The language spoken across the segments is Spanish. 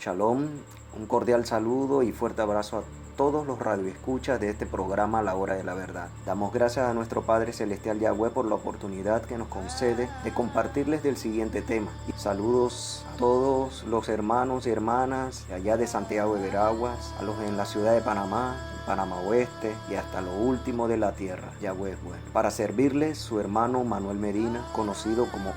Shalom, un cordial saludo y fuerte abrazo a todos los radioescuchas de este programa La Hora de la Verdad. Damos gracias a nuestro Padre Celestial Yahweh por la oportunidad que nos concede de compartirles del siguiente tema. Saludos a todos los hermanos y hermanas de allá de Santiago de Veraguas, a los en la ciudad de Panamá, Panamá Oeste y hasta lo último de la tierra. Yahweh es bueno. Para servirles, su hermano Manuel Medina, conocido como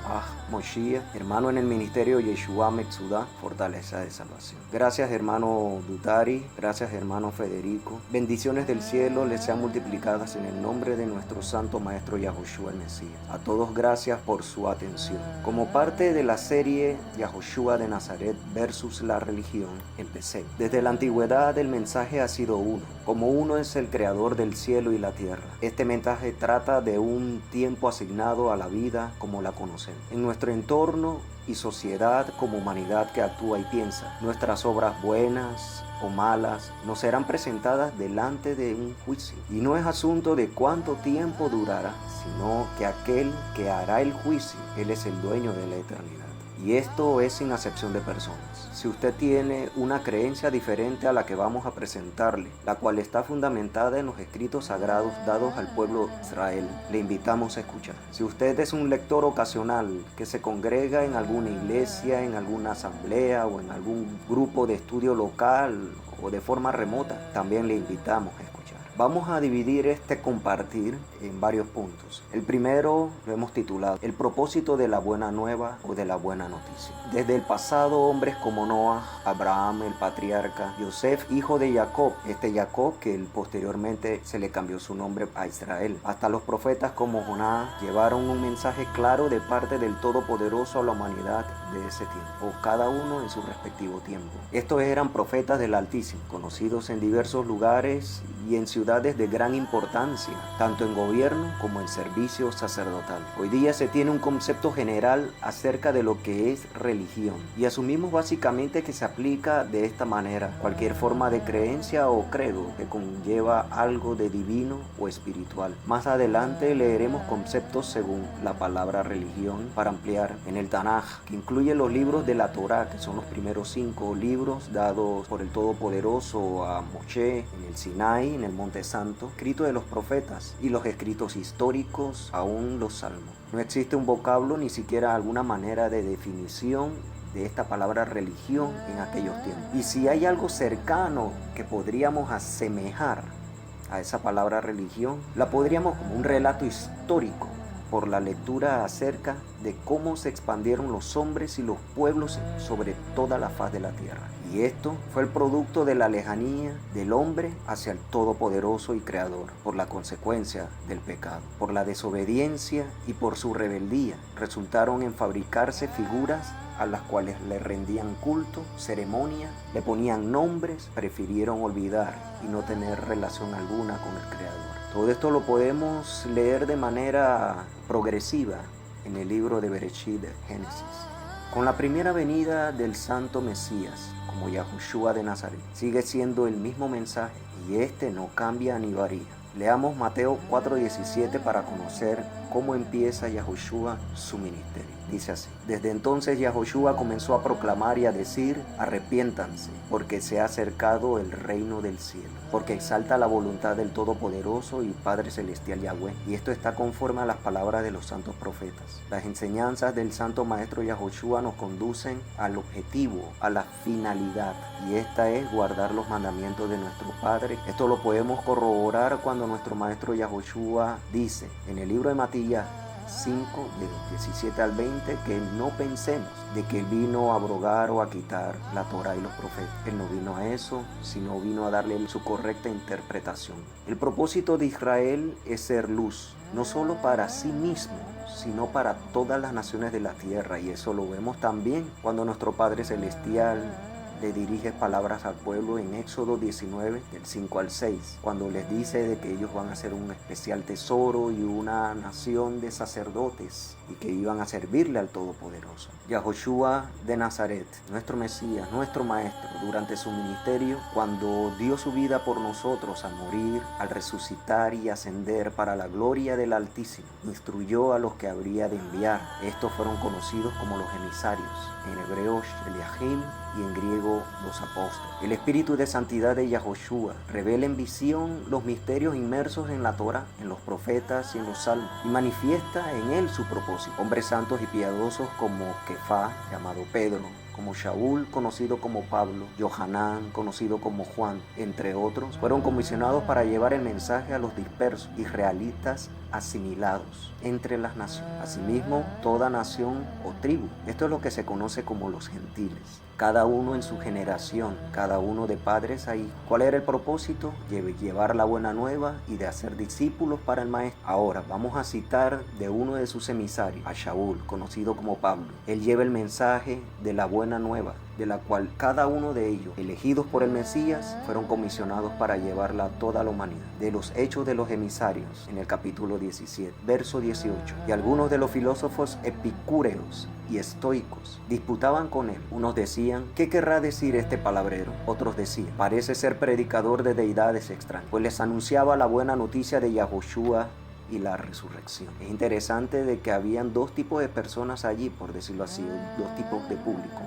Moshiach, hermano en el ministerio Yeshua Metsudá, fortaleza de salvación. Gracias hermano Dutari, gracias hermano Federico. Bendiciones del cielo les sean multiplicadas en el nombre de nuestro santo maestro Yahushua el Mesías. A todos gracias por su atención. Como parte de la serie Yahushua de Nazaret versus la religión, empecé. Desde la antigüedad el mensaje ha sido uno. Como uno es el creador del cielo y la tierra. Este mensaje trata de un tiempo asignado a la vida como la conocemos. En nuestro entorno y sociedad como humanidad que actúa y piensa, nuestras obras buenas o malas nos serán presentadas delante de un juicio. Y no es asunto de cuánto tiempo durará, sino que aquel que hará el juicio, él es el dueño de la eternidad. Y esto es sin acepción de personas. Si usted tiene una creencia diferente a la que vamos a presentarle, la cual está fundamentada en los escritos sagrados dados al pueblo de Israel, le invitamos a escuchar. Si usted es un lector ocasional que se congrega en alguna iglesia, en alguna asamblea o en algún grupo de estudio local o de forma remota, también le invitamos a escuchar. Vamos a dividir este compartir en varios puntos. El primero lo hemos titulado El propósito de la buena nueva o de la buena noticia. Desde el pasado, hombres como Noah, Abraham, el patriarca, Yosef, hijo de Jacob, Jacob que posteriormente se le cambió su nombre a Israel, hasta los profetas como Jonás llevaron un mensaje claro de parte del Todopoderoso a la humanidad de ese tiempo, cada uno en su respectivo tiempo. Estos eran profetas del Altísimo, conocidos en diversos lugares y en ciudades de gran importancia, tanto en gobierno como en servicio sacerdotal. Hoy día se tiene un concepto general acerca de lo que es religión y asumimos básicamente que se aplica de esta manera cualquier forma de creencia o credo que conlleva algo de divino o espiritual. Más adelante leeremos conceptos según la palabra religión para ampliar en el Tanaj, que incluye los libros de la Torá, que son los primeros 5 libros dados por el Todopoderoso a Moshe en el Sinai, en el Monte Santo, escritos de los profetas y los escritos históricos, aún los salmos. No existe un vocablo ni siquiera alguna manera de definición de esta palabra religión en aquellos tiempos. Y si hay algo cercano que podríamos asemejar a esa palabra religión, la podríamos como un relato histórico por la lectura acerca de cómo se expandieron los hombres y los pueblos sobre toda la faz de la tierra. Y esto fue el producto de la lejanía del hombre hacia el Todopoderoso y Creador, por la consecuencia del pecado, por la desobediencia y por su rebeldía. Resultaron en fabricarse figuras a las cuales le rendían culto, ceremonia, le ponían nombres, prefirieron olvidar y no tener relación alguna con el Creador. Todo esto lo podemos leer de manera progresiva en el libro de Bereshit, de Génesis. Con la primera venida del Santo Mesías, como Yahushua de Nazaret, sigue siendo el mismo mensaje y este no cambia ni varía. Leamos Mateo 4:17 para conocer cómo empieza Yahushua su ministerio. Dice así: Desde entonces Yahushua comenzó a proclamar y a decir: arrepiéntanse, porque se ha acercado el reino del cielo, porque exalta la voluntad del Todopoderoso y Padre Celestial Yahweh. Y esto está conforme a las palabras de los santos profetas. Las enseñanzas del Santo Maestro Yahushua nos conducen al objetivo, a la finalidad, y esta es guardar los mandamientos de nuestro Padre. Esto lo podemos corroborar cuando nuestro Maestro Yahushua dice en el libro de Matías 5, de 17 al 20, que no pensemos de que Él vino a abrogar o a quitar la Torá y los profetas. Él no vino a eso, sino vino a darle su correcta interpretación. El propósito de Israel es ser luz, no solo para sí mismo, sino para todas las naciones de la tierra. Y eso lo vemos también cuando nuestro Padre Celestial le dirige palabras al pueblo en Éxodo 19, del 5 al 6, cuando les dice de que ellos van a ser un especial tesoro y una nación de sacerdotes y que iban a servirle al Todopoderoso. Yahushua de Nazaret, nuestro Mesías, nuestro Maestro, durante su ministerio, cuando dio su vida por nosotros al morir, al resucitar y ascender para la gloria del Altísimo, instruyó a los que habría de enviar. Estos fueron conocidos como los emisarios, en hebreo Sheliachim y en griego los apóstoles. El espíritu de santidad de Yahoshua revela en visión los misterios inmersos en la Torah, en los profetas y en los salmos, y manifiesta en él su propósito. Hombres santos y piadosos como Kefá, llamado Pedro, como Shaul, conocido como Pablo, Johanán, conocido como Juan, entre otros, fueron comisionados para llevar el mensaje a los dispersos, israelitas asimilados entre las naciones. Asimismo, toda nación o tribu. Esto es lo que se conoce como los gentiles. Cada uno en su generación, cada uno de padres a hijos. ¿Cuál era el propósito? Llevar la buena nueva y de hacer discípulos para el maestro. Ahora, vamos a citar de uno de sus emisarios, a Shaul, conocido como Pablo. Él lleva el mensaje de la buena nueva, de la cual cada uno de ellos, elegidos por el Mesías, fueron comisionados para llevarla a toda la humanidad. De los Hechos de los Emisarios, en el capítulo 17, verso 18. Y algunos de los filósofos epicúreos y estoicos disputaban con él. Unos decían, ¿qué querrá decir este palabrero? Otros decían, parece ser predicador de deidades extrañas, pues les anunciaba la buena noticia de Yahoshua y la resurrección. Es interesante de que habían dos tipos de personas allí, por decirlo así, dos tipos de público,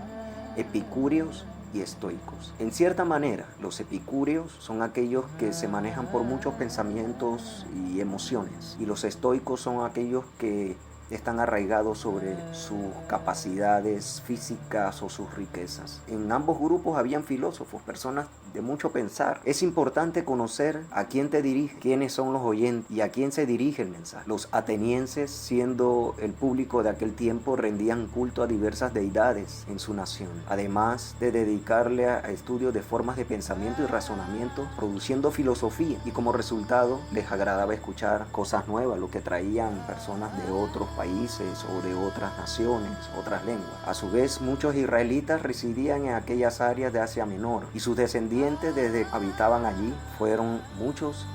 epicúreos y estoicos. En cierta manera, los epicúreos son aquellos que se manejan por muchos pensamientos y emociones, y los estoicos son aquellos que están arraigados sobre sus capacidades físicas o sus riquezas. En ambos grupos habían filósofos, personas de mucho pensar. Es importante conocer a quién te dirige, quiénes son los oyentes y a quién se dirige el mensaje. Los atenienses, siendo el público de aquel tiempo, rendían culto a diversas deidades en su nación, además de dedicarle a estudios de formas de pensamiento y razonamiento, produciendo filosofía, y como resultado les agradaba escuchar cosas nuevas, lo que traían personas de otros países o de otras naciones, otras lenguas. A su vez, muchos israelitas residían en aquellas áreas de Asia Menor, y sus descendientes desde habitaban allí, muchos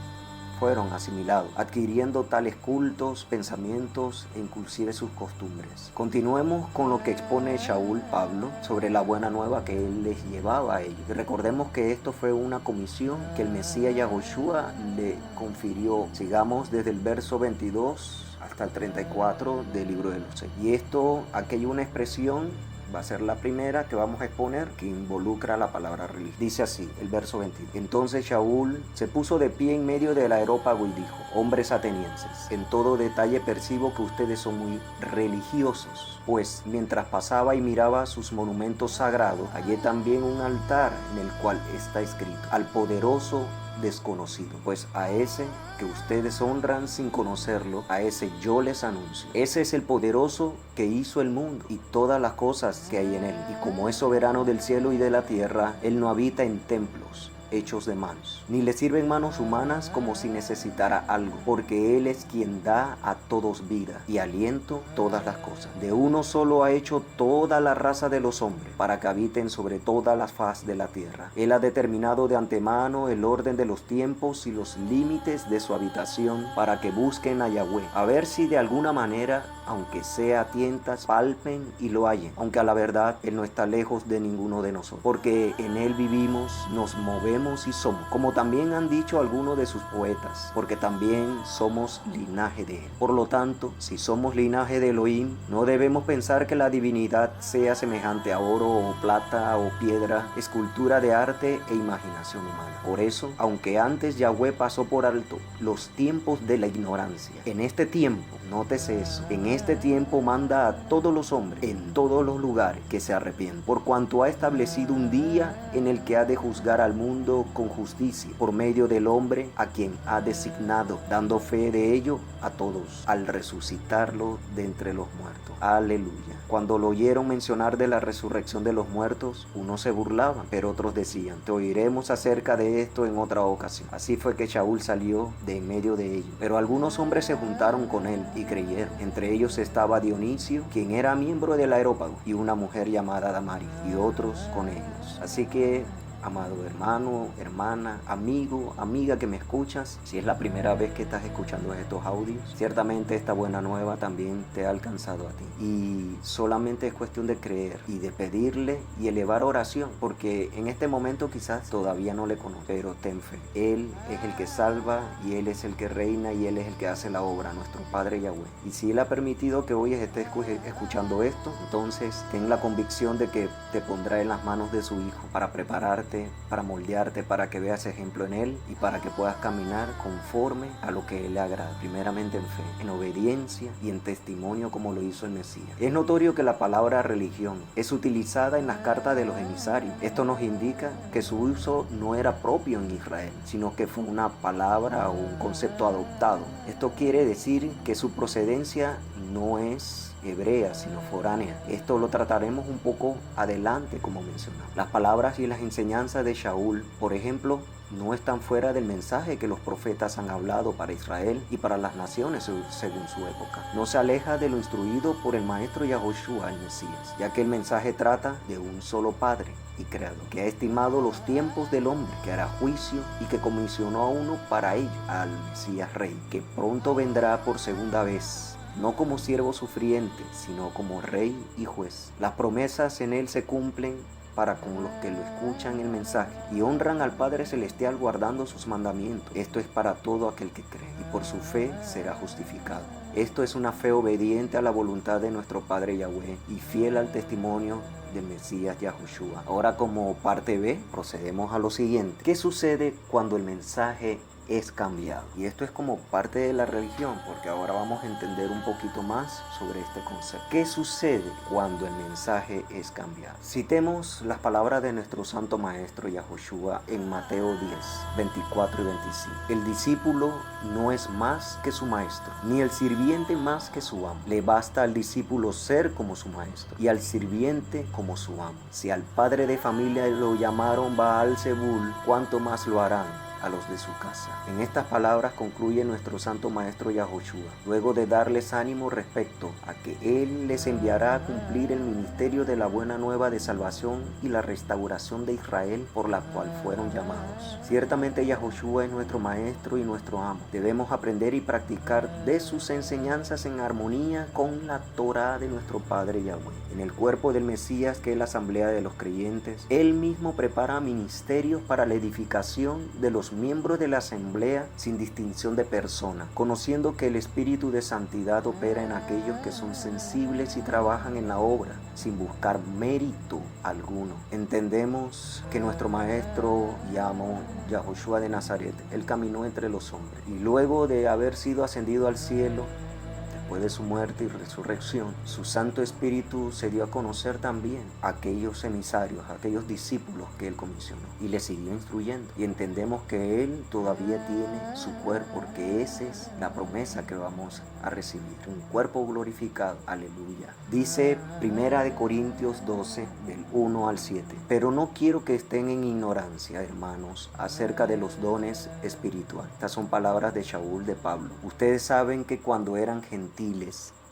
fueron asimilados, adquiriendo tales cultos, pensamientos e inclusive sus costumbres. Continuemos con lo que expone Shaul Pablo sobre la buena nueva que él les llevaba a ellos. Y recordemos que esto fue una comisión que el Mesías Yahoshua le confirió. Sigamos desde el verso 22 hasta el 34 del libro de los Hechos. Y esto, aquí hay una expresión, va a ser la primera que vamos a exponer, que involucra la palabra religión. Dice así, el verso 22. Entonces Shaul se puso de pie en medio del areópago y dijo, hombres atenienses, en todo detalle percibo que ustedes son muy religiosos, pues mientras pasaba y miraba sus monumentos sagrados, hallé también un altar en el cual está escrito, al poderoso desconocido, pues a ese que ustedes honran sin conocerlo, a ese yo les anuncio. Ese es el poderoso que hizo el mundo y todas las cosas que hay en él, y como es soberano del cielo y de la tierra, él no habita en templos hechos de manos, ni le sirven manos humanas como si necesitara algo, porque él es quien da a todos vida y aliento todas las cosas. De uno solo ha hecho toda la raza de los hombres, para que habiten sobre toda la faz de la tierra. Él ha determinado de antemano el orden de los tiempos y los límites de su habitación, para que busquen a Yahweh, a ver si de alguna manera, aunque sea a tientas, palpen y lo hallen, aunque a la verdad él no está lejos de ninguno de nosotros, porque en él vivimos, nos movemos y somos, como también han dicho algunos de sus poetas, porque también somos linaje de él. Por lo tanto, si somos linaje de Elohim, no debemos pensar que la divinidad sea semejante a oro o plata o piedra, escultura de arte e imaginación humana. Por eso, aunque antes Yahweh pasó por alto los tiempos de la ignorancia, en este tiempo, nótese eso, en este tiempo manda a todos los hombres, en todos los lugares, que se arrepientan, por cuanto ha establecido un día en el que ha de juzgar al mundo con justicia, por medio del hombre a quien ha designado, dando fe de ello a todos, al resucitarlo de entre los muertos. Aleluya. Cuando lo oyeron mencionar de la resurrección de los muertos, unos se burlaban, pero otros decían, te oiremos acerca de esto en otra ocasión. Así fue que Shaul salió de en medio de ellos, pero algunos hombres se juntaron con él y creyeron. Entre ellos estaba Dionisio, quien era miembro del areópago, y una mujer llamada Damaris, y otros con ellos. Así que amado hermano, hermana, amigo, amiga que me escuchas, si es la primera vez que estás escuchando estos audios, ciertamente esta buena nueva también te ha alcanzado a ti. Y solamente es cuestión de creer y de pedirle y elevar oración, porque en este momento quizás todavía no le conoces, pero ten fe. Él es el que salva y Él es el que reina y Él es el que hace la obra, nuestro Padre Yahweh. Y si Él ha permitido que hoy estés escuchando esto, entonces ten la convicción de que te pondrá en las manos de su Hijo para prepararte, para moldearte, para que veas ejemplo en Él y para que puedas caminar conforme a lo que Él le agrada, primeramente en fe, en obediencia y en testimonio como lo hizo el Mesías. Es notorio que la palabra religión es utilizada en las cartas de los emisarios. Esto nos indica que su uso no era propio en Israel, sino que fue una palabra o un concepto adoptado. Esto quiere decir que su procedencia no es hebrea, sino foránea. Esto lo trataremos un poco adelante, como mencionamos. Las palabras y las enseñanzas de Shaul, por ejemplo, no están fuera del mensaje que los profetas han hablado para Israel y para las naciones según su época. No se aleja de lo instruido por el maestro Yahushua, el Mesías, ya que el mensaje trata de un solo Padre y Creador, que ha estimado los tiempos del hombre, que hará juicio y que comisionó a uno para ello, al Mesías Rey, que pronto vendrá por segunda vez, no como siervo sufriente, sino como rey y juez. Las promesas en él se cumplen para con los que lo escuchan el mensaje y honran al Padre Celestial guardando sus mandamientos. Esto es para todo aquel que cree y por su fe será justificado. Esto es una fe obediente a la voluntad de nuestro Padre Yahweh y fiel al testimonio del Mesías Yahushua. Ahora, como parte B, procedemos a lo siguiente. ¿Qué sucede cuando el mensaje es cambiado? Y esto es como parte de la religión, porque ahora vamos a entender un poquito más sobre este concepto. ¿Qué sucede cuando el mensaje es cambiado? Citemos las palabras de nuestro santo maestro Yahushua en Mateo 10, 24 y 25. El discípulo no es más que su maestro, ni el sirviente más que su amo. Le basta al discípulo ser como su maestro y al sirviente como su amo. Si al padre de familia lo llamaron Baal Zebul, ¿cuánto más lo harán a los de su casa? En estas palabras concluye nuestro santo maestro Yahushua, luego de darles ánimo respecto a que Él les enviará a cumplir el ministerio de la buena nueva de salvación y la restauración de Israel por la cual fueron llamados. Ciertamente Yahushua es nuestro maestro y nuestro amo. Debemos aprender y practicar de sus enseñanzas en armonía con la Torah de nuestro Padre Yahweh. En el cuerpo del Mesías, que es la asamblea de los creyentes, Él mismo prepara ministerios para la edificación de los miembros de la asamblea sin distinción de persona, conociendo que el Espíritu de Santidad opera en aquellos que son sensibles y trabajan en la obra sin buscar mérito alguno. Entendemos que nuestro maestro y amo Yahushua de Nazaret, Él caminó entre los hombres y luego de haber sido ascendido al cielo, después de su muerte y resurrección, su Santo Espíritu se dio a conocer también a aquellos emisarios, a aquellos discípulos que Él comisionó y les siguió instruyendo. Y entendemos que Él todavía tiene su cuerpo, porque esa es la promesa que vamos a recibir, un cuerpo glorificado. Aleluya. Dice 1 Corintios 12, del 1 al 7. Pero no quiero que estén en ignorancia, hermanos, acerca de los dones espirituales. Estas son palabras de Shaul de Pablo. Ustedes saben que cuando eran gentiles,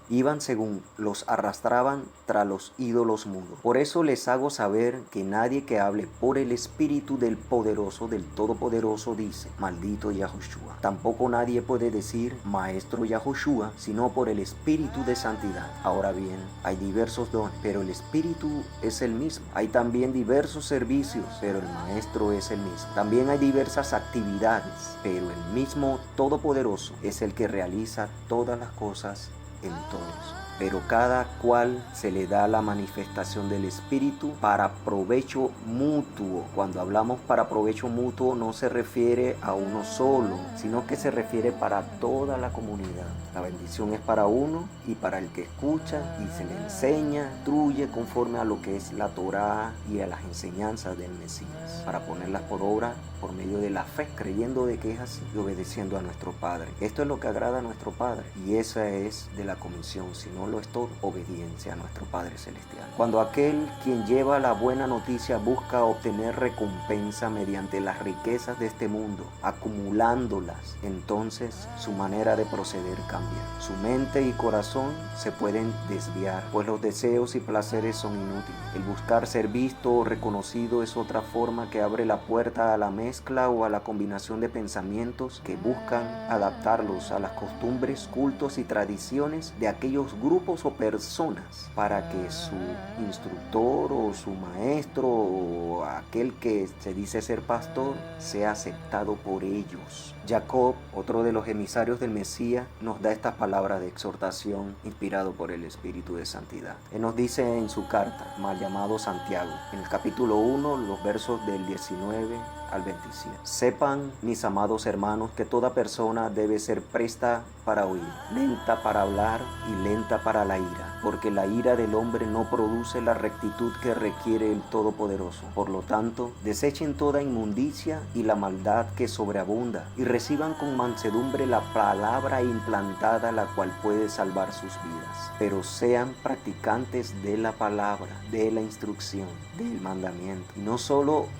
iban según los arrastraban tras los ídolos mudos. Por eso les hago saber que nadie que hable por el Espíritu del Poderoso, del Todopoderoso, dice, maldito Yahushua. Tampoco nadie puede decir, maestro Yahushua, sino por el Espíritu de Santidad. Ahora bien, hay diversos dones, pero el Espíritu es el mismo. Hay también diversos servicios, pero el Maestro es el mismo. También hay diversas actividades, pero el mismo Todopoderoso es el que realiza todas las cosas en todos. Pero cada cual se le da la manifestación del Espíritu para provecho mutuo. Cuando hablamos para provecho mutuo no se refiere a uno solo, sino que se refiere para toda la comunidad. La bendición es para uno y para el que escucha y se le enseña, instruye conforme a lo que es la Torá y a las enseñanzas del Mesías, para ponerlas por obra por medio de la fe, creyendo de que es así y obedeciendo a nuestro Padre. Esto es lo que agrada a nuestro Padre y esa es de la comisión, sino no lo es todo, obediencia a nuestro Padre Celestial. Cuando aquel quien lleva la buena noticia busca obtener recompensa mediante las riquezas de este mundo, acumulándolas, entonces su manera de proceder cambia. Su mente y corazón se pueden desviar, pues los deseos y placeres son inútiles. El buscar ser visto o reconocido es otra forma que abre la puerta a la mezcla o a la combinación de pensamientos que buscan adaptarlos a las costumbres, cultos y tradiciones de aquellos grupos o personas para que su instructor o su maestro o aquel que se dice ser pastor sea aceptado por ellos. Jacob, otro de los emisarios del Mesías, nos da esta palabra de exhortación inspirado por el Espíritu de Santidad. Él nos dice en su carta, mal llamado Santiago, en el capítulo 1, los versos del 19 al 27. Sepan, mis amados hermanos, que toda persona debe ser presta para oír, lenta para hablar y lenta para la ira, porque la ira del hombre no produce la rectitud que requiere el Todopoderoso. Por lo tanto, desechen toda inmundicia y la maldad que sobreabunda, y reciban con mansedumbre la palabra implantada, la cual puede salvar sus vidas. Pero sean practicantes de la palabra, de la instrucción, del mandamiento, y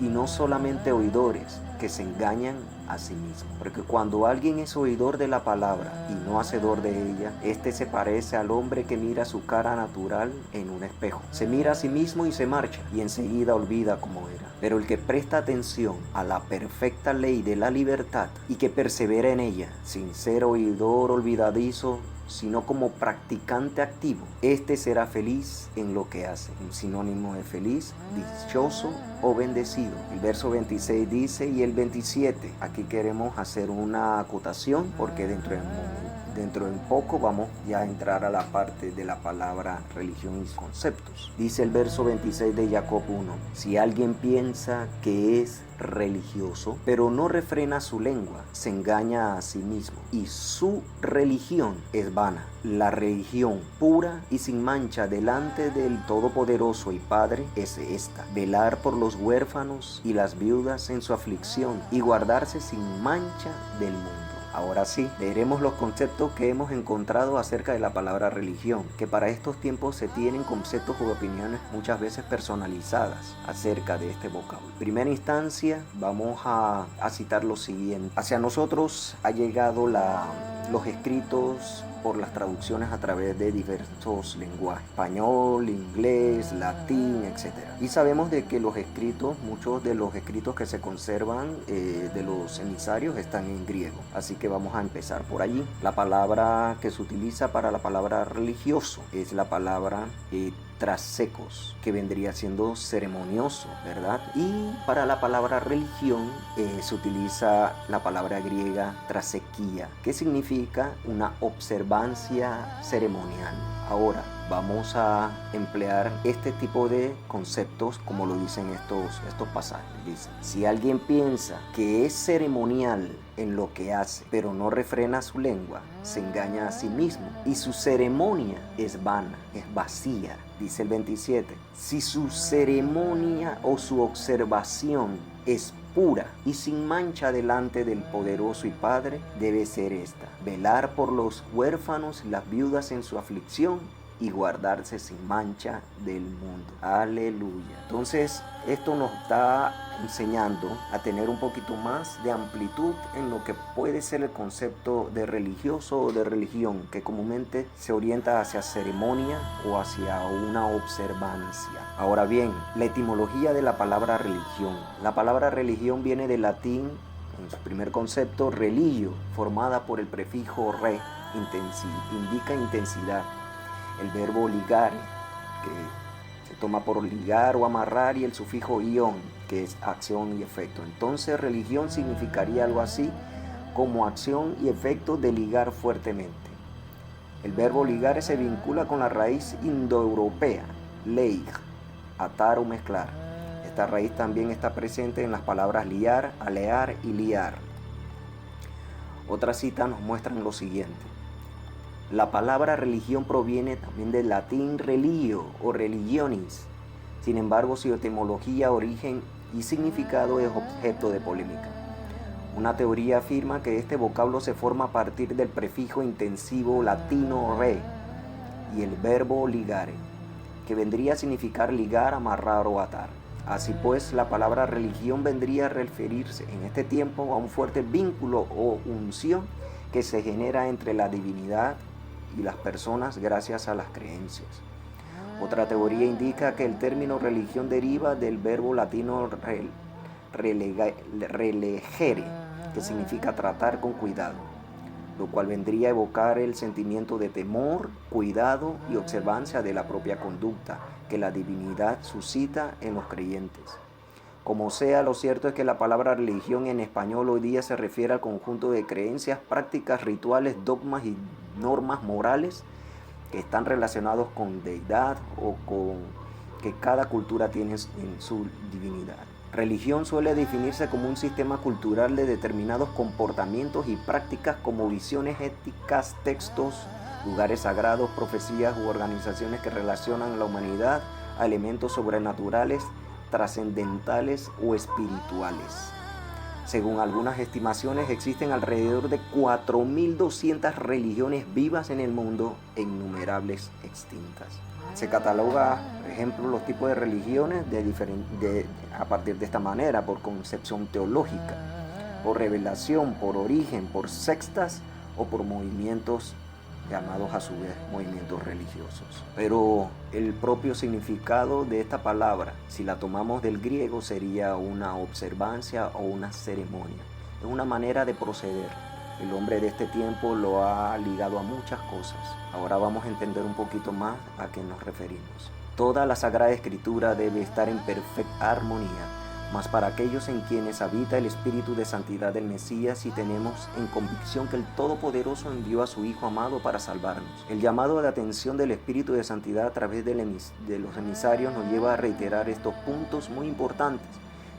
no solamente oidores, que se engañan a sí mismos. Porque cuando alguien es oidor de la palabra y no hacedor de ella, este se parece al hombre que mira su cara natural en un espejo. Se mira a sí mismo y se marcha, y enseguida olvida cómo era. Pero el que presta atención a la perfecta ley de la libertad y que persevera en ella, sin ser oidor olvidadizo, sino como practicante activo, este será feliz en lo que hace. Un sinónimo de feliz, dichoso o bendecido. El verso 26 dice, y el 27, aquí queremos hacer una acotación porque dentro de poco vamos ya a entrar a la parte de la palabra religión y conceptos. Dice el verso 26 de Jacob 1, si alguien piensa que es religioso, pero no refrena su lengua, se engaña a sí mismo, y su religión es vana. La religión pura y sin mancha delante del Todopoderoso y Padre es esta: velar por los huérfanos y las viudas en su aflicción y guardarse sin mancha del mundo. Ahora sí, veremos los conceptos que hemos encontrado acerca de la palabra religión, que para estos tiempos se tienen conceptos u opiniones muchas veces personalizadas acerca de este vocablo. En primera instancia, vamos a citar lo siguiente. Hacia nosotros ha llegado los escritos por las traducciones a través de diversos lenguajes, español, inglés, latín, etc. Y sabemos de que muchos de los escritos que se conservan de los emisarios están en griego. Así que vamos a empezar por allí. La palabra que se utiliza para la palabra religioso es la palabra trasecos, que vendría siendo ceremonioso, ¿verdad? Y para la palabra religión se utiliza la palabra griega trasequía, que significa una observancia ceremonial. Ahora vamos a emplear este tipo de conceptos como lo dicen estos pasajes. Dice, si alguien piensa que es ceremonial en lo que hace, pero no refrena su lengua, se engaña a sí mismo, y su ceremonia es vana, es vacía. Dice el 27, si su ceremonia o su observación es pura y sin mancha delante del poderoso y Padre, debe ser esta: velar por los huérfanos y las viudas en su aflicción y guardarse sin mancha del mundo. Aleluya. Entonces, esto nos está enseñando a tener un poquito más de amplitud en lo que puede ser el concepto de religioso o de religión, que comúnmente se orienta hacia ceremonia o hacia una observancia. Ahora bien, la etimología de la palabra religión. La palabra religión viene del latín, en su primer concepto, religio, formada por el prefijo re, indica intensidad. El verbo ligar, que se toma por ligar o amarrar, y el sufijo ion, que es acción y efecto. Entonces, religión significaría algo así como acción y efecto de ligar fuertemente. El verbo ligar se vincula con la raíz indoeuropea, leig, atar o mezclar. Esta raíz también está presente en las palabras liar, alear y liar. Otras citas nos muestran lo siguiente. La palabra religión proviene también del latín religio o religionis. Sin embargo, su etimología, origen y significado es objeto de polémica. Una teoría afirma que este vocablo se forma a partir del prefijo intensivo latino re, y el verbo ligare, que vendría a significar ligar, amarrar o atar. Así pues, la palabra religión vendría a referirse en este tiempo a un fuerte vínculo o unción que se genera entre la divinidad y las personas gracias a las creencias. Otra teoría indica que el término religión deriva del verbo latino relegere, que significa tratar con cuidado, lo cual vendría a evocar el sentimiento de temor, cuidado y observancia de la propia conducta que la divinidad suscita en los creyentes. Como sea, lo cierto es que la palabra religión en español hoy día se refiere al conjunto de creencias, prácticas, rituales, dogmas y normas morales que están relacionados con deidad o con que cada cultura tiene en su divinidad. Religión suele definirse como un sistema cultural de determinados comportamientos y prácticas como visiones éticas, textos, lugares sagrados, profecías u organizaciones que relacionan a la humanidad a elementos sobrenaturales, trascendentales o espirituales. Según algunas estimaciones, existen alrededor de 4.200 religiones vivas en el mundo e innumerables extintas. Se cataloga, por ejemplo, los tipos de religiones a partir de esta manera, por concepción teológica, por revelación, por origen, por sectas o por movimientos llamados a su vez movimientos religiosos. Pero el propio significado de esta palabra, si la tomamos del griego, sería una observancia o una ceremonia. Es una manera de proceder. El hombre de este tiempo lo ha ligado a muchas cosas. Ahora vamos a entender un poquito más a qué nos referimos. Toda la Sagrada Escritura debe estar en perfecta armonía, mas para aquellos en quienes habita el Espíritu de Santidad del Mesías y tenemos en convicción que el Todopoderoso envió a su Hijo amado para salvarnos. El llamado de atención del Espíritu de Santidad a través de los emisarios nos lleva a reiterar estos puntos muy importantes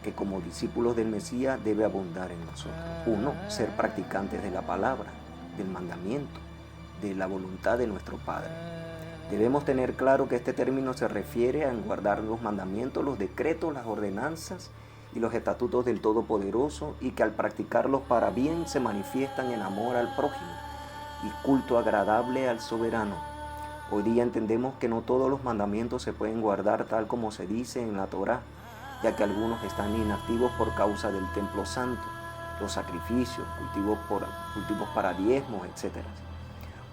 que como discípulos del Mesías debe abundar en nosotros. 1. Ser practicantes de la palabra, del mandamiento, de la voluntad de nuestro Padre. Debemos tener claro que este término se refiere a guardar los mandamientos, los decretos, las ordenanzas y los estatutos del Todopoderoso, y que al practicarlos para bien se manifiestan en amor al prójimo y culto agradable al soberano. Hoy día entendemos que no todos los mandamientos se pueden guardar tal como se dice en la Torá, ya que algunos están inactivos por causa del templo santo, los sacrificios, cultivos para diezmos, etc.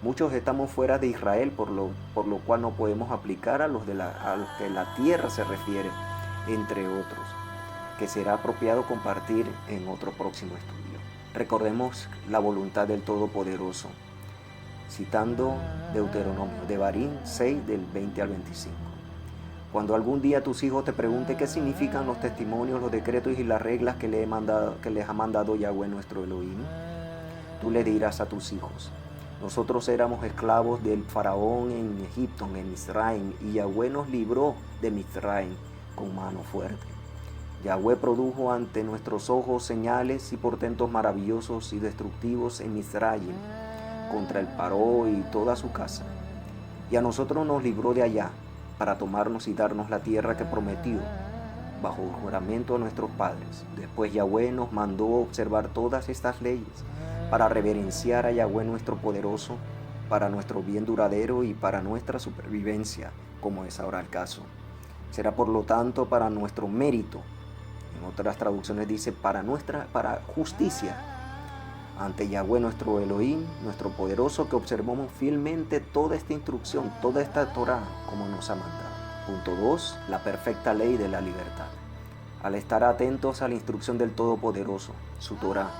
Muchos estamos fuera de Israel, por lo cual no podemos aplicar a los que la tierra se refiere, entre otros, que será apropiado compartir en otro próximo estudio. Recordemos la voluntad del Todopoderoso, citando Deuteronomio, Devarim 6, del 20 al 25. Cuando algún día tus hijos te pregunten qué significan los testimonios, los decretos y las reglas que les ha mandado Yahweh nuestro Elohim, tú le dirás a tus hijos: nosotros éramos esclavos del faraón en Egipto, en Misraim, y Yahweh nos libró de Misraim con mano fuerte. Yahweh produjo ante nuestros ojos señales y portentos maravillosos y destructivos en Misraim, contra el Paró y toda su casa. Y a nosotros nos libró de allá, para tomarnos y darnos la tierra que prometió, bajo juramento a nuestros padres. Después Yahweh nos mandó observar todas estas leyes, para reverenciar a Yahweh nuestro poderoso, para nuestro bien duradero y para nuestra supervivencia, como es ahora el caso. Será por lo tanto para nuestro mérito, en otras traducciones dice para justicia, ante Yahweh nuestro Elohim, nuestro poderoso, que observamos fielmente toda esta instrucción, toda esta Torá, como nos ha mandado. Punto 2. La perfecta ley de la libertad. Al estar atentos a la instrucción del Todopoderoso, su Torá,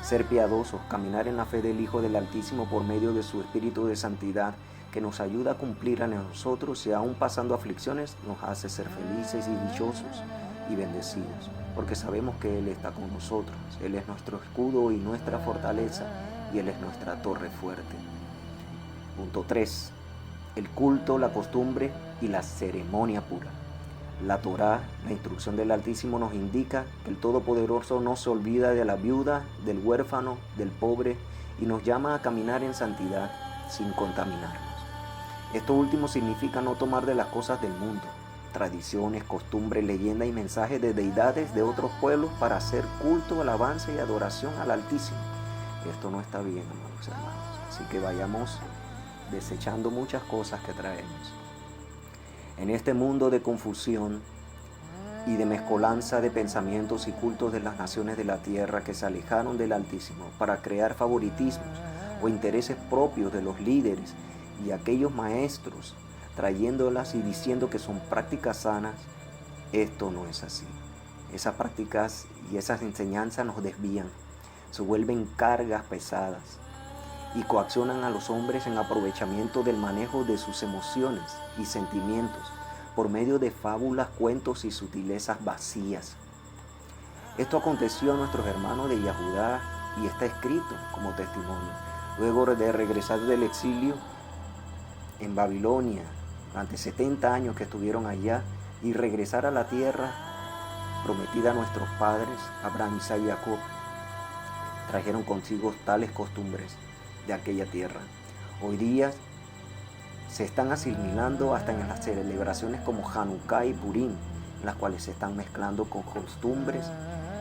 ser piadosos, caminar en la fe del Hijo del Altísimo por medio de su Espíritu de Santidad, que nos ayuda a cumplir a nosotros y aún pasando aflicciones, nos hace ser felices y dichosos y bendecidos, porque sabemos que Él está con nosotros. Él es nuestro escudo y nuestra fortaleza, y Él es nuestra torre fuerte. Punto 3. El culto, la costumbre y la ceremonia pura. La Torá, la instrucción del Altísimo, nos indica que el Todopoderoso no se olvida de la viuda, del huérfano, del pobre, y nos llama a caminar en santidad sin contaminarnos. Esto último significa no tomar de las cosas del mundo, tradiciones, costumbres, leyendas y mensajes de deidades de otros pueblos para hacer culto, alabanza y adoración al Altísimo. Esto no está bien, amados hermanos. Así que vayamos desechando muchas cosas que traemos. En este mundo de confusión y de mezcolanza de pensamientos y cultos de las naciones de la tierra que se alejaron del Altísimo para crear favoritismos o intereses propios de los líderes y aquellos maestros, trayéndolas y diciendo que son prácticas sanas, esto no es así. Esas prácticas y esas enseñanzas nos desvían, se vuelven cargas pesadas y coaccionan a los hombres en aprovechamiento del manejo de sus emociones y sentimientos por medio de fábulas, cuentos y sutilezas vacías. Esto aconteció a nuestros hermanos de Yahudá y está escrito como testimonio. Luego de regresar del exilio en Babilonia, durante 70 años que estuvieron allá, y regresar a la tierra prometida a nuestros padres, Abraham, Isaac y Jacob, trajeron consigo tales costumbres de aquella tierra. Hoy día se están asimilando hasta en las celebraciones como Hanukkah y Purim, en las cuales se están mezclando con costumbres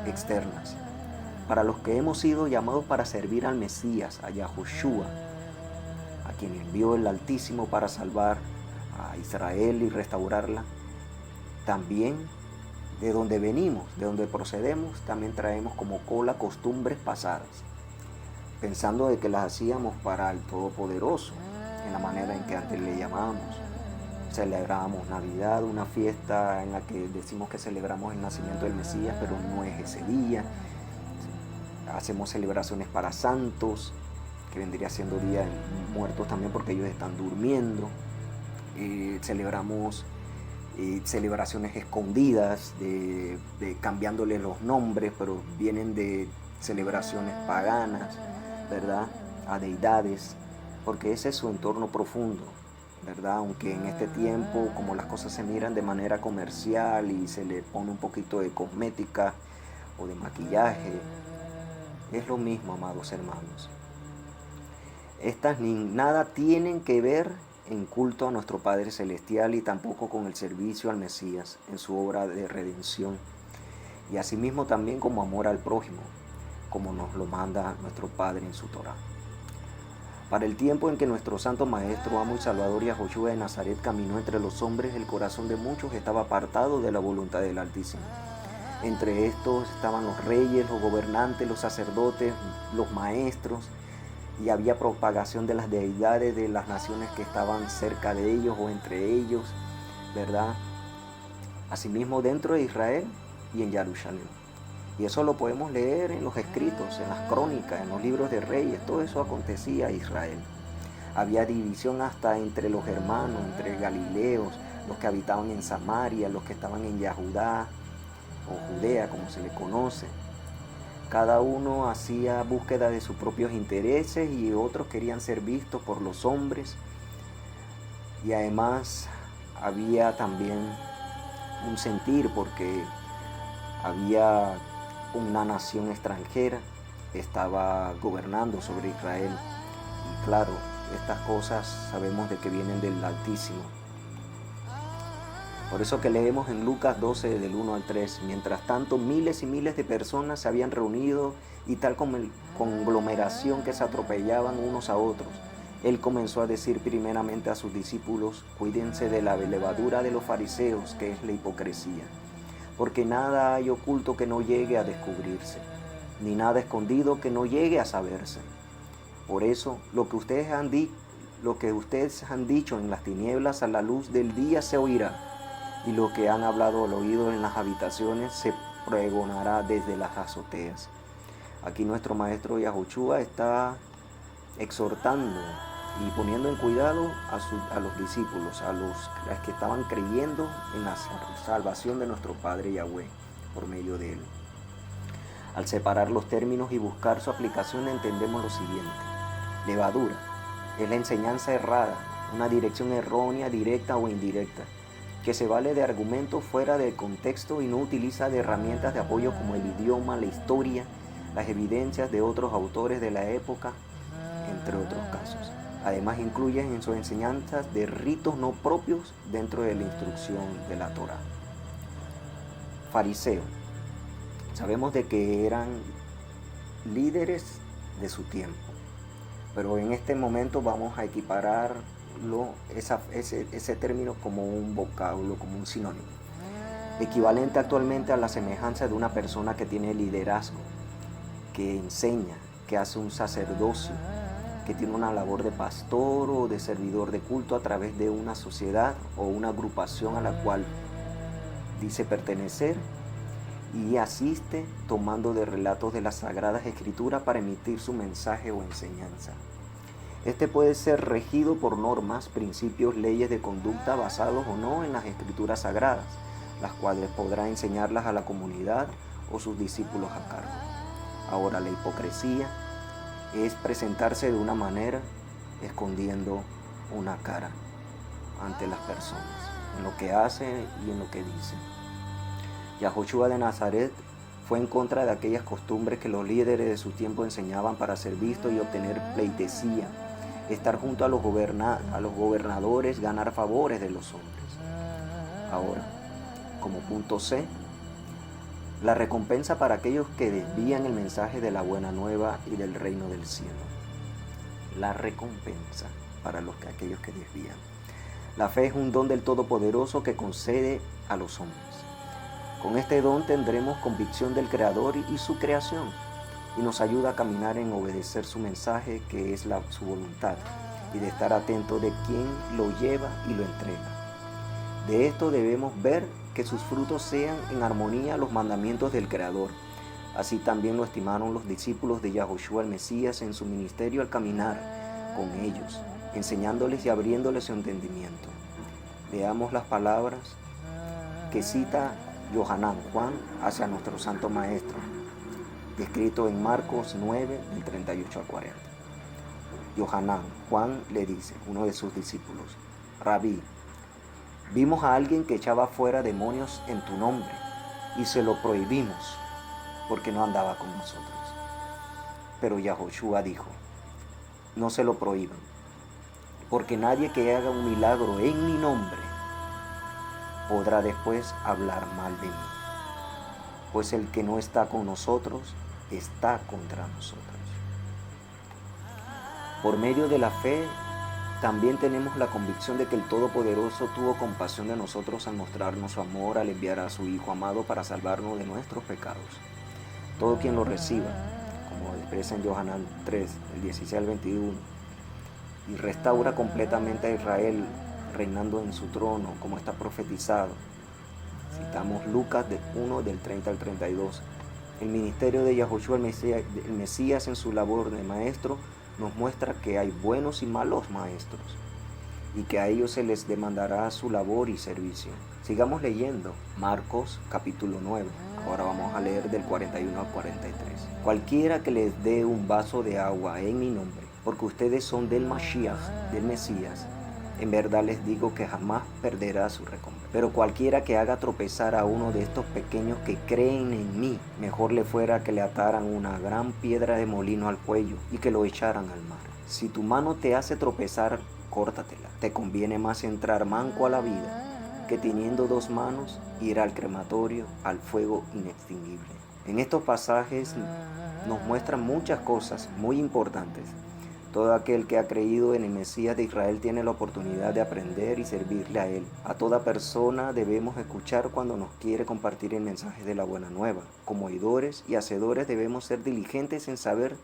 externas. Para los que hemos sido llamados para servir al Mesías, a Yahushua, a quien envió el Altísimo para salvar a Israel y restaurarla, también de donde venimos, de donde procedemos, también traemos como cola costumbres pasadas, pensando de que las hacíamos para el Todopoderoso, en la manera en que antes le llamábamos. Celebrábamos Navidad, una fiesta en la que decimos que celebramos el nacimiento del Mesías, pero no es ese día. Hacemos celebraciones para santos, que vendría siendo Día de Muertos también porque ellos están durmiendo. Celebramos celebraciones escondidas, cambiándole los nombres, pero vienen de celebraciones paganas, ¿verdad? A deidades, porque ese es su entorno profundo, ¿verdad? Aunque en este tiempo, como las cosas se miran de manera comercial y se le pone un poquito de cosmética o de maquillaje, es lo mismo, amados hermanos. Estas ni nada tienen que ver en culto a nuestro Padre Celestial y tampoco con el servicio al Mesías en su obra de redención, y asimismo también como amor al prójimo, como nos lo manda nuestro Padre en su Torá. Para el tiempo en que nuestro Santo Maestro, Amo y Salvador Yahushua de Nazaret caminó entre los hombres, el corazón de muchos estaba apartado de la voluntad del Altísimo. Entre estos estaban los reyes, los gobernantes, los sacerdotes, los maestros, y había propagación de las deidades de las naciones que estaban cerca de ellos o entre ellos, ¿verdad? Asimismo dentro de Israel y en Jerusalén. Y eso lo podemos leer en los escritos, en las crónicas, en los libros de reyes. Todo eso acontecía a Israel. Había división hasta entre los hermanos, entre galileos, los que habitaban en Samaria, los que estaban en Yahudá o Judea, como se le conoce. Cada uno hacía búsqueda de sus propios intereses y otros querían ser vistos por los hombres. Y además había también un sentir porque había una nación extranjera que estaba gobernando sobre Israel. Y claro, estas cosas sabemos de que vienen del Altísimo. Por eso que leemos en Lucas 12 del 1 al 3, mientras tanto miles y miles de personas se habían reunido y tal como conglomeración que se atropellaban unos a otros, él comenzó a decir primeramente a sus discípulos: cuídense de la levadura de los fariseos, que es la hipocresía, porque nada hay oculto que no llegue a descubrirse, ni nada escondido que no llegue a saberse. Por eso lo que ustedes han dicho en las tinieblas, a la luz del día se oirá, y lo que han hablado al oído en las habitaciones se pregonará desde las azoteas. Aquí nuestro maestro Yahushua está exhortando y poniendo en cuidado a los discípulos, a los que estaban creyendo en la salvación de nuestro Padre Yahweh por medio de él. Al separar los términos y buscar su aplicación, entendemos lo siguiente: levadura es la enseñanza errada, una dirección errónea, directa o indirecta, que se vale de argumentos fuera de contexto y no utiliza de herramientas de apoyo como el idioma, la historia, las evidencias de otros autores de la época, entre otros casos. Además incluye en sus enseñanzas de ritos no propios dentro de la instrucción de la Torá. Fariseo. Sabemos de que eran líderes de su tiempo, pero en este momento vamos a equipararlo, ese término como un vocablo, como un sinónimo. Equivalente actualmente a la semejanza de una persona que tiene liderazgo, que enseña, que hace un sacerdocio, que tiene una labor de pastor o de servidor de culto a través de una sociedad o una agrupación a la cual dice pertenecer y asiste tomando de relatos de las Sagradas Escrituras para emitir su mensaje o enseñanza. Este puede ser regido por normas, principios, leyes de conducta basados o no en las Escrituras Sagradas, las cuales podrá enseñarlas a la comunidad o sus discípulos a cargo. Ahora, la hipocresía es presentarse de una manera escondiendo una cara ante las personas, en lo que hace y en lo que dice. Yahoshua de Nazaret fue en contra de aquellas costumbres que los líderes de su tiempo enseñaban para ser vistos y obtener pleitesía, estar junto a los gobernadores, ganar favores de los hombres. Ahora, como punto C, la recompensa para aquellos que desvían el mensaje de la buena nueva y del reino del cielo. La recompensa para aquellos que desvían. La fe es un don del Todopoderoso que concede a los hombres. Con este don tendremos convicción del Creador y su creación, y nos ayuda a caminar en obedecer su mensaje, que es su voluntad, y de estar atento de quién lo lleva y lo entrega. De esto debemos ver que sus frutos sean en armonía a los mandamientos del Creador. Así también lo estimaron los discípulos de Yahoshua el Mesías en su ministerio al caminar con ellos, enseñándoles y abriéndoles su entendimiento. Veamos las palabras que cita Yohanan, Juan, hacia nuestro Santo Maestro, descrito en Marcos 9, del 38 al 40. Yohanan, Juan le dice, uno de sus discípulos: Rabí, vimos a alguien que echaba fuera demonios en tu nombre y se lo prohibimos porque no andaba con nosotros. Pero Yahoshua dijo: no se lo prohíban, porque nadie que haga un milagro en mi nombre podrá después hablar mal de mí, pues el que no está con nosotros está contra nosotros. Por medio de la fe también tenemos la convicción de que el Todopoderoso tuvo compasión de nosotros al mostrarnos su amor, al enviar a su Hijo amado para salvarnos de nuestros pecados. Todo quien lo reciba, como expresa en Yohanan 3, del 16 al 21, y restaura completamente a Israel, reinando en su trono, como está profetizado. Citamos Lucas 1, del 30 al 32. El ministerio de Yahoshua el Mesías en su labor de maestro nos muestra que hay buenos y malos maestros y que a ellos se les demandará su labor y servicio. Sigamos leyendo Marcos capítulo 9. Ahora vamos a leer del 41 al 43. Cualquiera que les dé un vaso de agua en mi nombre, porque ustedes son del Mashiach, del Mesías, en verdad les digo que jamás perderá su recompensa. Pero cualquiera que haga tropezar a uno de estos pequeños que creen en mí, mejor le fuera que le ataran una gran piedra de molino al cuello y que lo echaran al mar. Si tu mano te hace tropezar, córtatela. Te conviene más entrar manco a la vida que teniendo dos manos ir al crematorio, al fuego inextinguible. En estos pasajes nos muestran muchas cosas muy importantes. Todo aquel que ha creído en el Mesías de Israel tiene la oportunidad de aprender y servirle a Él. A toda persona debemos escuchar cuando nos quiere compartir el mensaje de la buena nueva. Como oidores y hacedores debemos ser diligentes en saber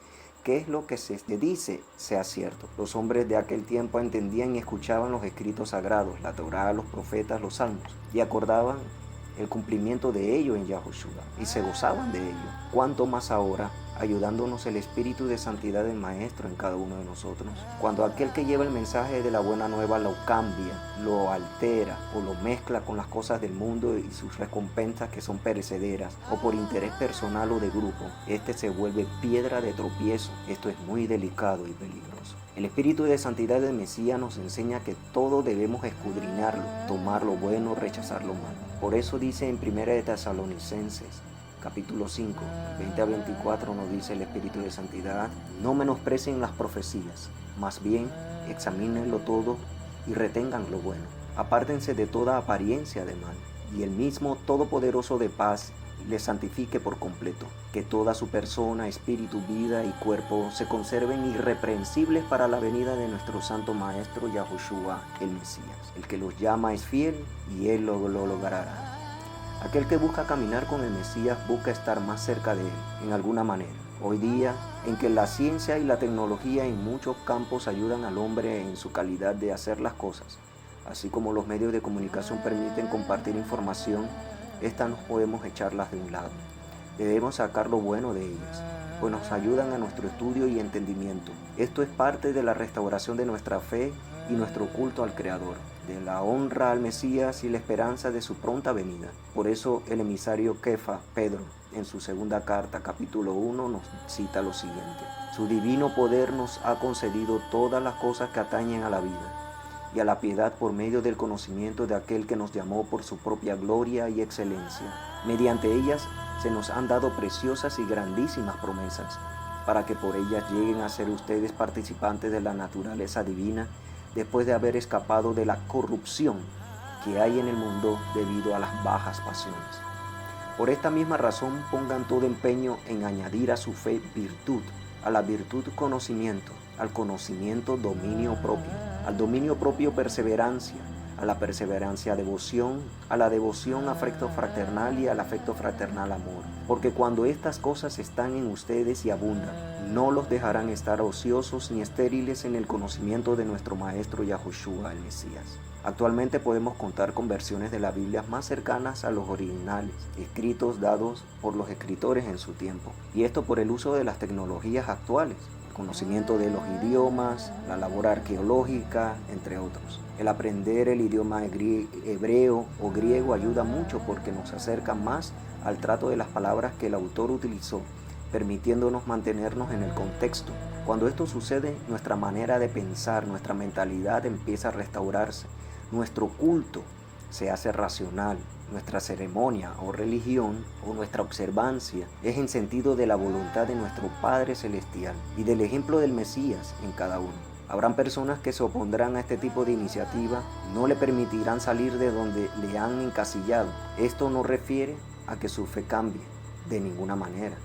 qué es lo que se dice sea cierto. Los hombres de aquel tiempo entendían y escuchaban los escritos sagrados, la Torá, los profetas, los salmos, y acordaban el cumplimiento de ello en Yahoshua, y se gozaban de ello. Cuanto más ahora, ayudándonos el Espíritu de Santidad del Maestro en cada uno de nosotros. Cuando aquel que lleva el mensaje de la buena nueva lo cambia, lo altera o lo mezcla con las cosas del mundo y sus recompensas que son perecederas, o por interés personal o de grupo, este se vuelve piedra de tropiezo. Esto es muy delicado y peligroso. El Espíritu de Santidad del Mesías nos enseña que todo debemos escudriñarlo, tomar lo bueno, rechazar lo malo. Por eso dice en 1 de Tesalonicenses, capítulo 5, 20 a 24, nos dice el Espíritu de Santidad: no menosprecien las profecías, más bien examínenlo todo y retengan lo bueno. Apártense de toda apariencia de mal, y el mismo Todopoderoso de paz y les santifique por completo, que toda su persona, espíritu, vida y cuerpo se conserven irreprensibles para la venida de nuestro Santo Maestro Yahushua el Mesías. El que los llama es fiel y Él lo logrará. Aquel que busca caminar con el Mesías busca estar más cerca de Él, en alguna manera. Hoy día, en que la ciencia y la tecnología en muchos campos ayudan al hombre en su calidad de hacer las cosas, así como los medios de comunicación permiten compartir información, estas no podemos echarlas de un lado. Debemos sacar lo bueno de ellas, pues nos ayudan a nuestro estudio y entendimiento. Esto es parte de la restauración de nuestra fe y nuestro culto al Creador, de la honra al Mesías y la esperanza de su pronta venida. Por eso el emisario Kefa, Pedro, en su segunda carta, capítulo 1, nos cita lo siguiente: su divino poder nos ha concedido todas las cosas que atañen a la vida y a la piedad por medio del conocimiento de aquel que nos llamó por su propia gloria y excelencia. Mediante ellas se nos han dado preciosas y grandísimas promesas, para que por ellas lleguen a ser ustedes participantes de la naturaleza divina, después de haber escapado de la corrupción que hay en el mundo debido a las bajas pasiones. Por esta misma razón pongan todo empeño en añadir a su fe virtud, a la virtud conocimiento, al conocimiento dominio propio, al dominio propio perseverancia, a la perseverancia devoción, a la devoción afecto fraternal y al afecto fraternal amor. Porque cuando estas cosas están en ustedes y abundan, no los dejarán estar ociosos ni estériles en el conocimiento de nuestro Maestro Yahushua el Mesías. Actualmente podemos contar con versiones de la Biblia más cercanas a los originales, escritos dados por los escritores en su tiempo, y esto por el uso de las tecnologías actuales, el conocimiento de los idiomas, la labor arqueológica, entre otros. El aprender el idioma hebreo o griego ayuda mucho porque nos acerca más al trato de las palabras que el autor utilizó, permitiéndonos mantenernos en el contexto. Cuando esto sucede, nuestra manera de pensar, nuestra mentalidad empieza a restaurarse. Nuestro culto se hace racional, nuestra ceremonia o religión o nuestra observancia es en sentido de la voluntad de nuestro Padre Celestial y del ejemplo del Mesías en cada uno. Habrán personas que se opondrán a este tipo de iniciativa, no le permitirán salir de donde le han encasillado. Esto no refiere a que su fe cambie de ninguna manera,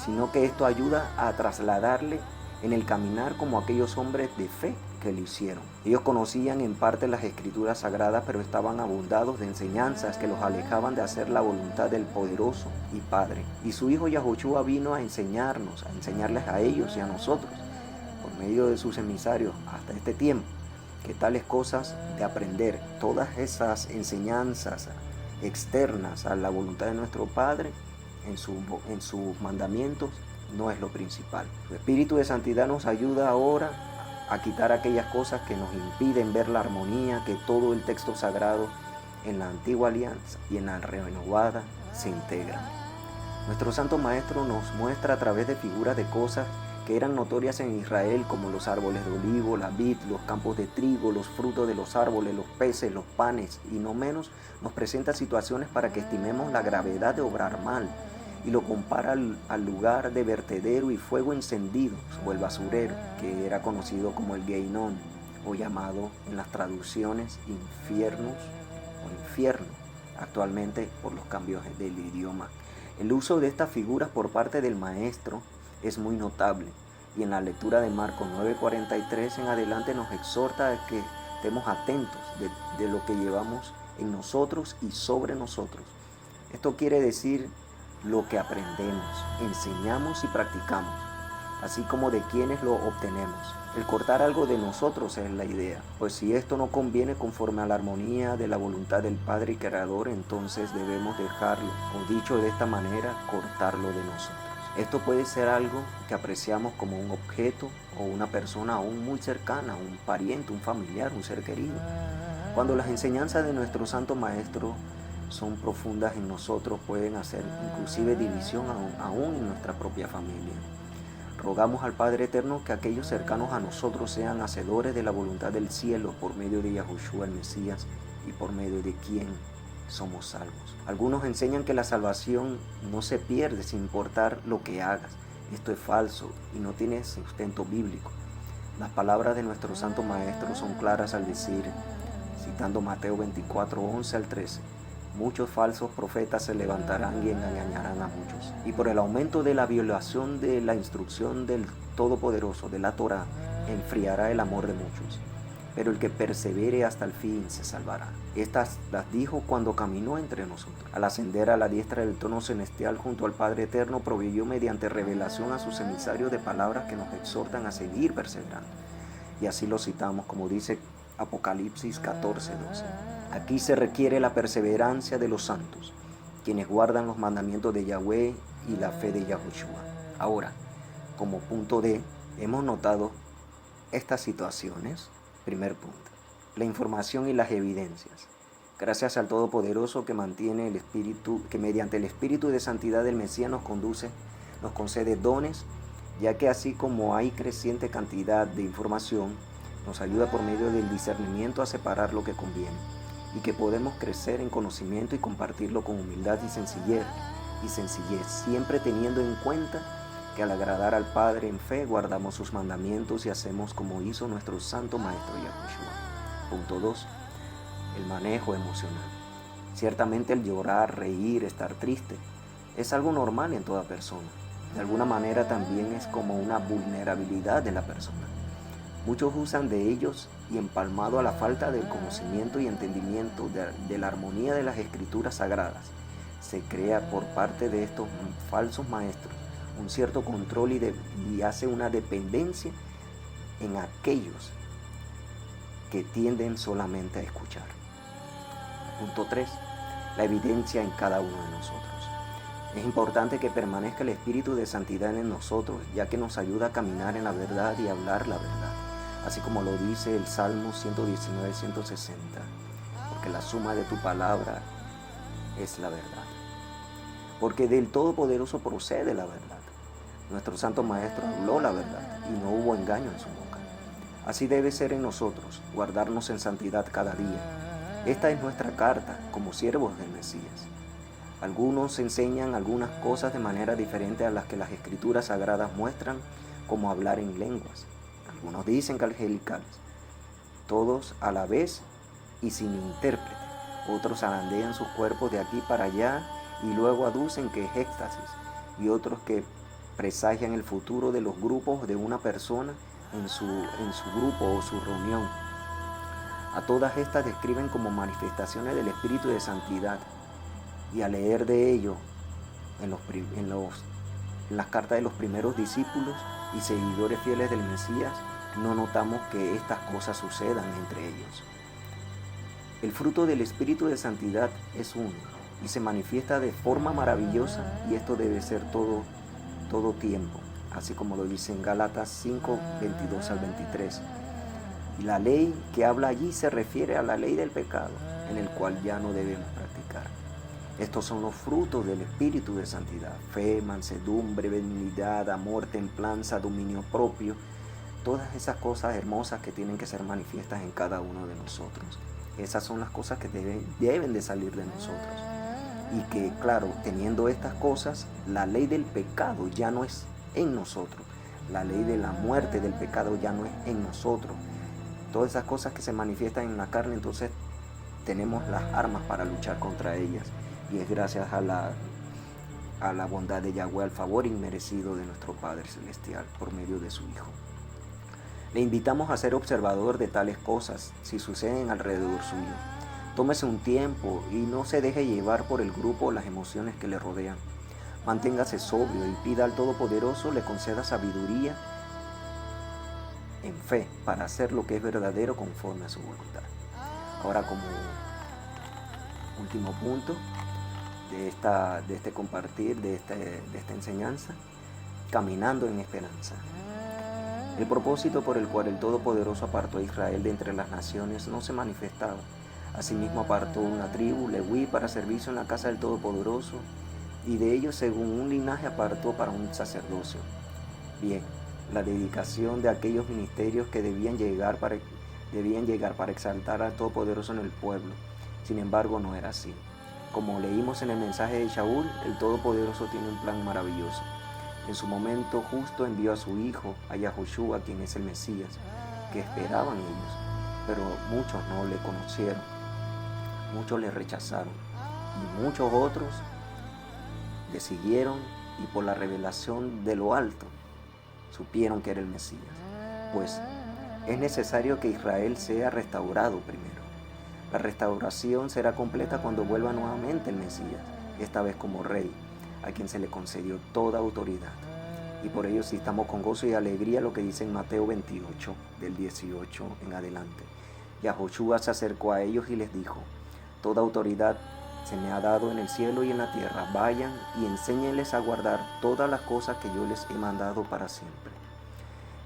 sino que esto ayuda a trasladarle en el caminar como aquellos hombres de fe que lo hicieron. Ellos conocían en parte las escrituras sagradas, pero estaban abundados de enseñanzas que los alejaban de hacer la voluntad del poderoso y Padre. Y su Hijo Yahushua vino a enseñarles a ellos y a nosotros, por medio de sus emisarios hasta este tiempo, que tales cosas de aprender, todas esas enseñanzas externas a la voluntad de nuestro Padre, en sus mandamientos, no es lo principal. El Espíritu de Santidad nos ayuda ahora a quitar aquellas cosas que nos impiden ver la armonía que todo el texto sagrado en la antigua alianza y en la renovada se integran. Nuestro Santo Maestro nos muestra a través de figuras de cosas que eran notorias en Israel, como los árboles de olivo, la vid, los campos de trigo, los frutos de los árboles, los peces, los panes, y no menos nos presenta situaciones para que estimemos la gravedad de obrar mal, y lo compara al lugar de vertedero y fuego encendido, o el basurero, que era conocido como el Geinón, o llamado en las traducciones infiernos o infierno, actualmente por los cambios del idioma. El uso de estas figuras por parte del Maestro es muy notable, y en la lectura de Marcos 9:43 en adelante nos exhorta a que estemos atentos de lo que llevamos en nosotros y sobre nosotros. Esto quiere decir lo que aprendemos, enseñamos y practicamos, así como de quienes lo obtenemos. El cortar algo de nosotros es la idea, pues si esto no conviene conforme a la armonía de la voluntad del Padre y Creador, entonces debemos dejarlo, o dicho de esta manera, cortarlo de nosotros. Esto puede ser algo que apreciamos como un objeto o una persona aún muy cercana, un pariente, un familiar, un ser querido. Cuando las enseñanzas de nuestro Santo Maestro son profundas en nosotros, pueden hacer inclusive división aún en nuestra propia familia. Rogamos al Padre Eterno que aquellos cercanos a nosotros sean hacedores de la voluntad del cielo por medio de Yahushua el Mesías y por medio de quien somos salvos. Algunos enseñan que la salvación no se pierde sin importar lo que hagas. Esto es falso y no tiene sustento bíblico. Las palabras de nuestro Santo Maestro son claras al decir, citando Mateo 24:11 al 13, muchos falsos profetas se levantarán y engañarán a muchos. Y por el aumento de la violación de la instrucción del Todopoderoso, de la Torá, enfriará el amor de muchos. Pero el que persevere hasta el fin se salvará. Estas las dijo cuando caminó entre nosotros. Al ascender a la diestra del trono celestial junto al Padre Eterno, proveyó mediante revelación a sus emisarios de palabras que nos exhortan a seguir perseverando. Y así lo citamos, como dice Apocalipsis 14:12. Aquí se requiere la perseverancia de los santos, quienes guardan los mandamientos de Yahweh y la fe de Yahushua. Ahora, como punto D, hemos notado estas situaciones. Primer punto, la información y las evidencias. Gracias al Todopoderoso que mantiene el Espíritu, que mediante el Espíritu de Santidad del Mesías nos concede dones, ya que así como hay creciente cantidad de información, nos ayuda por medio del discernimiento a separar lo que conviene, y que podemos crecer en conocimiento y compartirlo con humildad y sencillez, siempre teniendo en cuenta que al agradar al Padre en fe guardamos sus mandamientos y hacemos como hizo nuestro Santo Maestro Yahushua. Punto 2. El manejo emocional. Ciertamente el llorar, reír, estar triste es algo normal en toda persona. De alguna manera también es como una vulnerabilidad de la persona. Muchos usan de ellos y empalmado a la falta del conocimiento y entendimiento de la armonía de las escrituras sagradas, se crea por parte de estos falsos maestros un cierto control y hace una dependencia en aquellos que tienden solamente a escuchar. Punto 3. La evidencia en cada uno de nosotros. Es importante que permanezca el Espíritu de Santidad en nosotros, ya que nos ayuda a caminar en la verdad y hablar la verdad, así como lo dice el Salmo 119-160, porque la suma de tu palabra es la verdad. Porque del Todopoderoso procede la verdad. Nuestro Santo Maestro habló la verdad y no hubo engaño en su boca. Así debe ser en nosotros, guardarnos en santidad cada día. Esta es nuestra carta como siervos del Mesías. Algunos enseñan algunas cosas de manera diferente a las que las Escrituras Sagradas muestran, como hablar en lenguas. Algunos dicen que angelicales, todos a la vez y sin intérprete. Otros zarandean sus cuerpos de aquí para allá y luego aducen que es éxtasis, y otros que presagian el futuro de los grupos de una persona en su grupo o su reunión. A todas estas describen como manifestaciones del Espíritu de Santidad, y al leer de ello en las cartas de los primeros discípulos y seguidores fieles del Mesías, no notamos que estas cosas sucedan entre ellos. El fruto del Espíritu de Santidad es uno y se manifiesta de forma maravillosa, y esto debe ser todo tiempo, así como lo dice en Gálatas 5, 22 al 23. Y la ley que habla allí se refiere a la ley del pecado, en el cual ya no debemos practicar. Estos son los frutos del Espíritu de Santidad: fe, mansedumbre, benignidad, amor, templanza, dominio propio. Todas esas cosas hermosas que tienen que ser manifiestas en cada uno de nosotros. Esas son las cosas que deben de salir de nosotros. Y que, claro, teniendo estas cosas, la ley del pecado ya no es en nosotros. La ley de la muerte del pecado ya no es en nosotros. Todas esas cosas que se manifiestan en la carne, entonces tenemos las armas para luchar contra ellas. Y es gracias a la bondad de Yahweh, al favor inmerecido de nuestro Padre Celestial por medio de su Hijo. Le invitamos a ser observador de tales cosas si suceden alrededor suyo. Tómese un tiempo y no se deje llevar por el grupo o las emociones que le rodean. Manténgase sobrio y pida al Todopoderoso le conceda sabiduría en fe para hacer lo que es verdadero conforme a su voluntad. Ahora, como último punto de este compartir, de esta enseñanza, caminando en esperanza. El propósito por el cual el Todopoderoso apartó a Israel de entre las naciones no se manifestaba. Asimismo apartó una tribu, Leví, para servicio en la casa del Todopoderoso, y de ellos según un linaje apartó para un sacerdocio. Bien, la dedicación de aquellos ministerios que debían llegar para exaltar al Todopoderoso en el pueblo. Sin embargo, no era así. Como leímos en el mensaje de Shaul, el Todopoderoso tiene un plan maravilloso. En su momento justo envió a su Hijo, a Yahushua, quien es el Mesías, que esperaban ellos, pero muchos no le conocieron, muchos le rechazaron. y muchos otros le siguieron y por la revelación de lo alto supieron que era el Mesías. Pues es necesario que Israel sea restaurado primero. La restauración será completa cuando vuelva nuevamente el Mesías, esta vez como rey, a quien se le concedió toda autoridad. Y por ello citamos con gozo y alegría lo que dice en Mateo 28, del 18 en adelante. Yahoshua se acercó a ellos y les dijo: toda autoridad se me ha dado en el cielo y en la tierra. Vayan y enséñenles a guardar todas las cosas que yo les he mandado para siempre.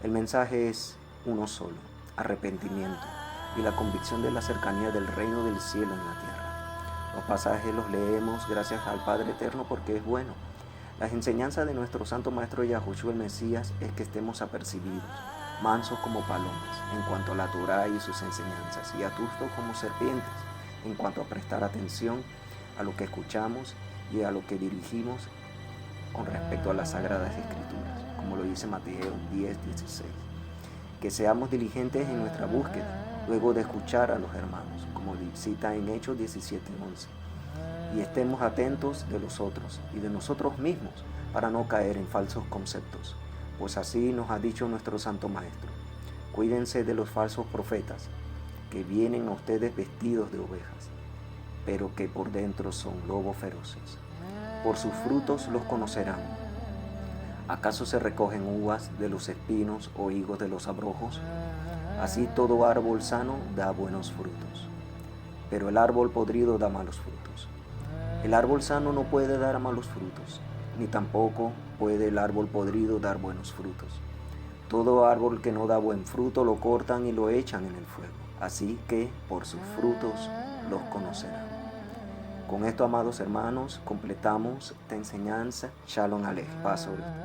El mensaje es uno solo: arrepentimiento y la convicción de la cercanía del reino del cielo en la tierra. Los pasajes los leemos gracias al Padre Eterno porque es bueno. Las enseñanzas de nuestro Santo Maestro Yahoshua el Mesías es que estemos apercibidos, mansos como palomas en cuanto a la Torá y sus enseñanzas, y astutos como serpientes en cuanto a prestar atención a lo que escuchamos y a lo que dirigimos con respecto a las Sagradas Escrituras, como lo dice Mateo 10:16. Que seamos diligentes en nuestra búsqueda, luego de escuchar a los hermanos, como cita en Hechos 17:11. Y estemos atentos de los otros y de nosotros mismos para no caer en falsos conceptos, pues así nos ha dicho nuestro Santo Maestro: cuídense de los falsos profetas, que vienen a ustedes vestidos de ovejas, pero que por dentro son lobos feroces. Por sus frutos los conocerán. ¿Acaso se recogen uvas de los espinos o higos de los abrojos? Así todo árbol sano da buenos frutos, pero el árbol podrido da malos frutos. El árbol sano no puede dar malos frutos, ni tampoco puede el árbol podrido dar buenos frutos. Todo árbol que no da buen fruto lo cortan y lo echan en el fuego. Así que por sus frutos los conocerán. Con esto, amados hermanos, completamos esta enseñanza. Shalom Aleichem. Paz sobre ustedes.